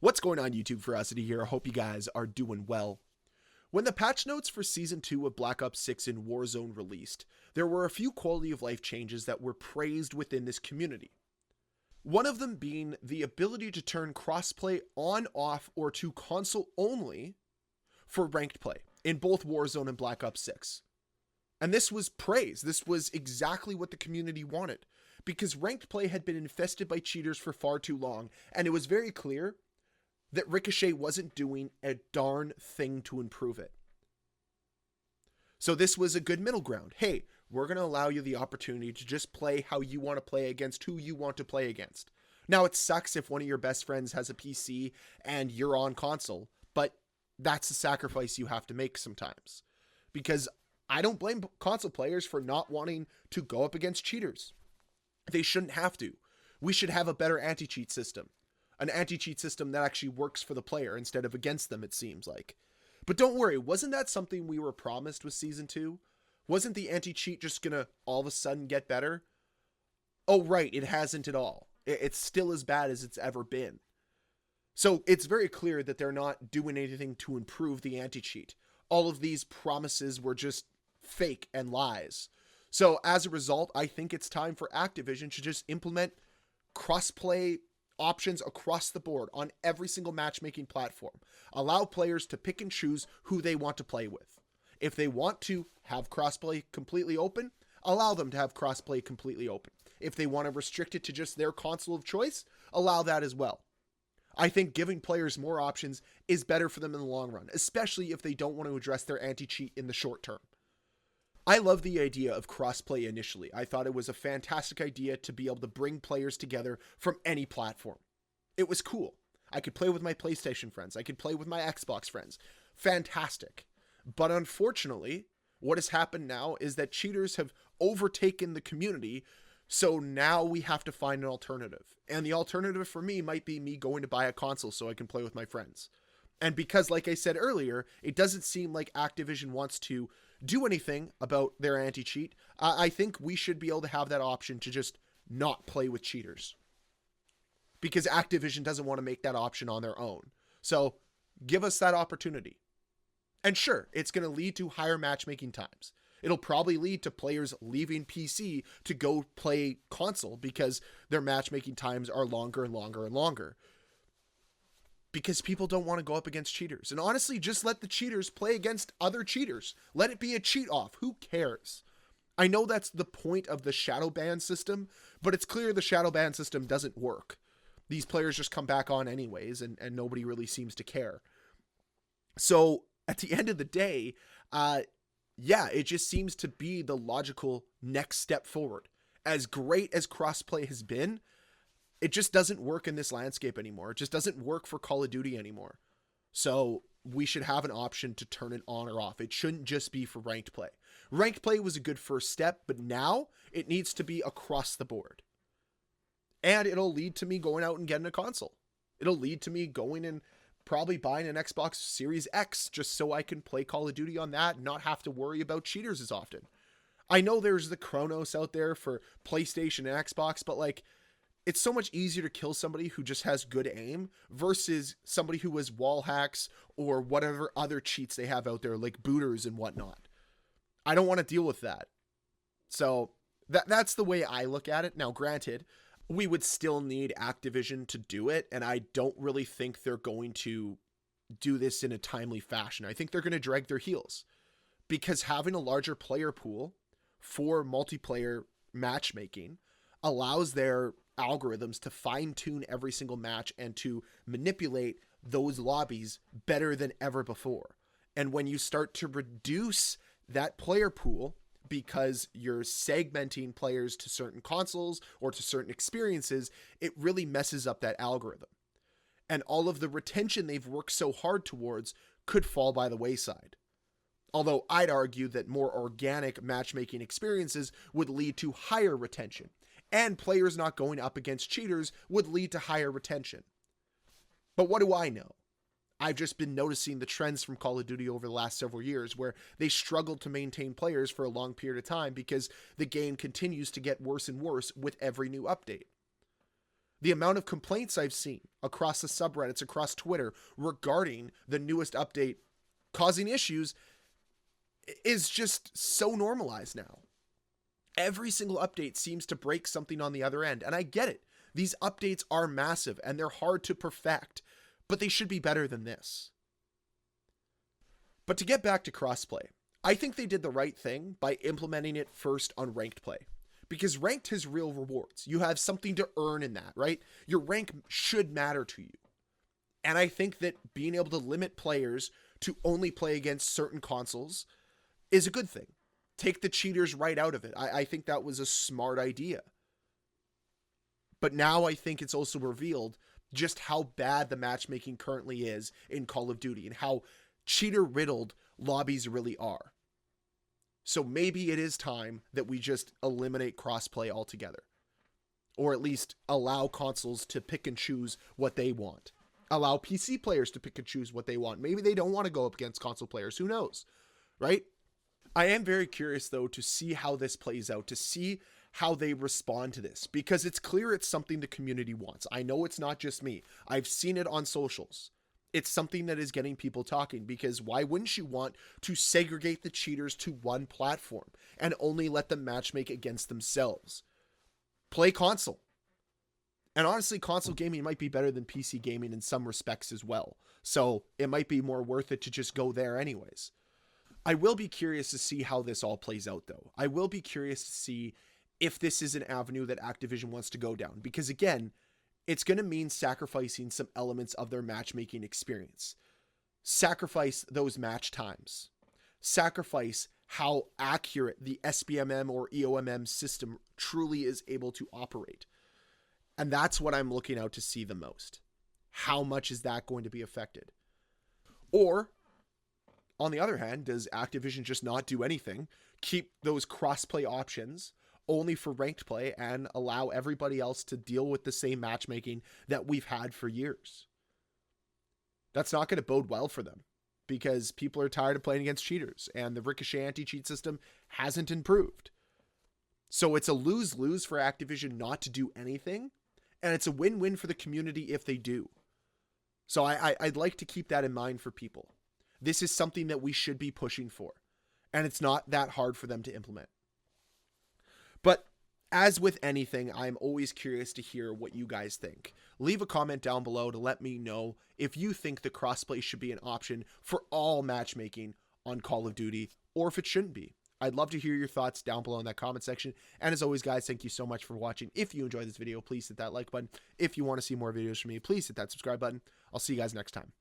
What's going on, YouTube? Ferocity here. I hope you guys are doing well. When the patch notes for Season 2 of Black Ops 6 in Warzone released, there were a few quality of life changes that were praised within this community. One of them being the ability to turn crossplay on, off, or to console only for ranked play in both Warzone and Black Ops 6. And this was praised. This was exactly what the community wanted, because ranked play had been infested by cheaters for far too long, and it was very clear that Ricochet wasn't doing a darn thing to improve it. So this was a good middle ground. Hey, we're going to allow you the opportunity to just play how you want to play against who you want to play against. Now, it sucks if one of your best friends has a PC and you're on console, but that's a sacrifice you have to make sometimes. Because I don't blame console players for not wanting to go up against cheaters. They shouldn't have to. We should have a better anti-cheat system. An anti-cheat system that actually works for the player instead of against them, it seems like. But don't worry, wasn't that something we were promised with Season 2? Wasn't the anti-cheat just gonna all of a sudden get better? Oh right, it hasn't at all. It's still as bad as it's ever been. So it's very clear that they're not doing anything to improve the anti-cheat. All of these promises were just fake and lies. So as a result, I think it's time for Activision to just implement crossplay options across the board on every single matchmaking platform. Allow players to pick and choose who they want to play with. If they want to have crossplay completely open, allow them to have crossplay completely open. If they want to restrict it to just their console of choice, allow that as well. I think giving players more options is better for them in the long run, especially if they don't want to address their anti-cheat in the short term. I love the idea of crossplay initially. I thought it was a fantastic idea to be able to bring players together from any platform. It was cool. I could play with my PlayStation friends. I could play with my Xbox friends. Fantastic. But unfortunately, what has happened now is that cheaters have overtaken the community, so now we have to find an alternative. And the alternative for me might be me going to buy a console so I can play with my friends. And because, like I said earlier, it doesn't seem like Activision wants to do anything about their anti-cheat, I think we should be able to have that option to just not play with cheaters. Because Activision doesn't want to make that option on their own. So give us that opportunity. And sure, it's going to lead to higher matchmaking times. It'll probably lead to players leaving PC to go play console because their matchmaking times are longer and longer and longer. Because people don't want to go up against cheaters. And honestly, just let the cheaters play against other cheaters. Let it be a cheat off. Who cares? I know that's the point of the shadow ban system, but it's clear the shadow ban system doesn't work. These players just come back on anyways, and nobody really seems to care. So at the end of the day, yeah, it just seems to be the logical next step forward. As great as crossplay has been, it just doesn't work in this landscape anymore. It just doesn't work for Call of Duty anymore. So we should have an option to turn it on or off. It shouldn't just be for ranked play. Ranked play was a good first step, but now it needs to be across the board. And it'll lead to me going out and getting a console. It'll lead to me going and probably buying an Xbox Series X just so I can play Call of Duty on that and not have to worry about cheaters as often. I know there's the Chronos out there for PlayStation and Xbox, but like, it's so much easier to kill somebody who just has good aim versus somebody who has wall hacks or whatever other cheats they have out there, like booters and whatnot. I don't want to deal with that. So that's the way I look at it. Now, granted, we would still need Activision to do it, and I don't really think they're going to do this in a timely fashion. I think they're going to drag their heels because having a larger player pool for multiplayer matchmaking allows their algorithms to fine-tune every single match and to manipulate those lobbies better than ever before. And when you start to reduce that player pool because you're segmenting players to certain consoles or to certain experiences, it really messes up that algorithm. And all of the retention they've worked so hard towards could fall by the wayside. Although I'd argue that more organic matchmaking experiences would lead to higher retention. And players not going up against cheaters would lead to higher retention. But what do I know? I've just been noticing the trends from Call of Duty over the last several years where they struggled to maintain players for a long period of time because the game continues to get worse and worse with every new update. The amount of complaints I've seen across the subreddits, across Twitter, regarding the newest update causing issues is just so normalized now. Every single update seems to break something on the other end, and I get it. These updates are massive and they're hard to perfect, but they should be better than this. But to get back to crossplay, I think they did the right thing by implementing it first on ranked play. Because ranked has real rewards. You have something to earn in that, right? Your rank should matter to you. And I think that being able to limit players to only play against certain consoles is a good thing. Take the cheaters right out of it. I think that was a smart idea. But now I think it's also revealed just how bad the matchmaking currently is in Call of Duty and how cheater-riddled lobbies really are. So maybe it is time that we just eliminate crossplay altogether. Or at least allow consoles to pick and choose what they want. Allow PC players to pick and choose what they want. Maybe they don't want to go up against console players. Who knows? Right? I am very curious, though, to see how this plays out, to see how they respond to this, because it's clear it's something the community wants. I know it's not just me. I've seen it on socials. It's something that is getting people talking, because why wouldn't you want to segregate the cheaters to one platform and only let them matchmake against themselves? Play console. And honestly, console gaming might be better than PC gaming in some respects as well. So it might be more worth it to just go there anyways. I will be curious to see how this all plays out, though. I will be curious to see if this is an avenue that Activision wants to go down. Because again, it's going to mean sacrificing some elements of their matchmaking experience. Sacrifice those match times. Sacrifice how accurate the SBMM or EOMM system truly is able to operate. And that's what I'm looking out to see the most. How much is that going to be affected? Or, on the other hand, does Activision just not do anything, keep those crossplay options only for ranked play, and allow everybody else to deal with the same matchmaking that we've had for years? That's not going to bode well for them, because people are tired of playing against cheaters, and the Ricochet anti-cheat system hasn't improved. So it's a lose-lose for Activision not to do anything, and it's a win-win for the community if they do. So I'd like to keep that in mind for people. This is something that we should be pushing for, and it's not that hard for them to implement. But as with anything, I'm always curious to hear what you guys think. Leave a comment down below to let me know if you think the crossplay should be an option for all matchmaking on Call of Duty, or if it shouldn't be. I'd love to hear your thoughts down below in that comment section. And as always, guys, thank you so much for watching. If you enjoyed this video, please hit that like button. If you want to see more videos from me, please hit that subscribe button. I'll see you guys next time.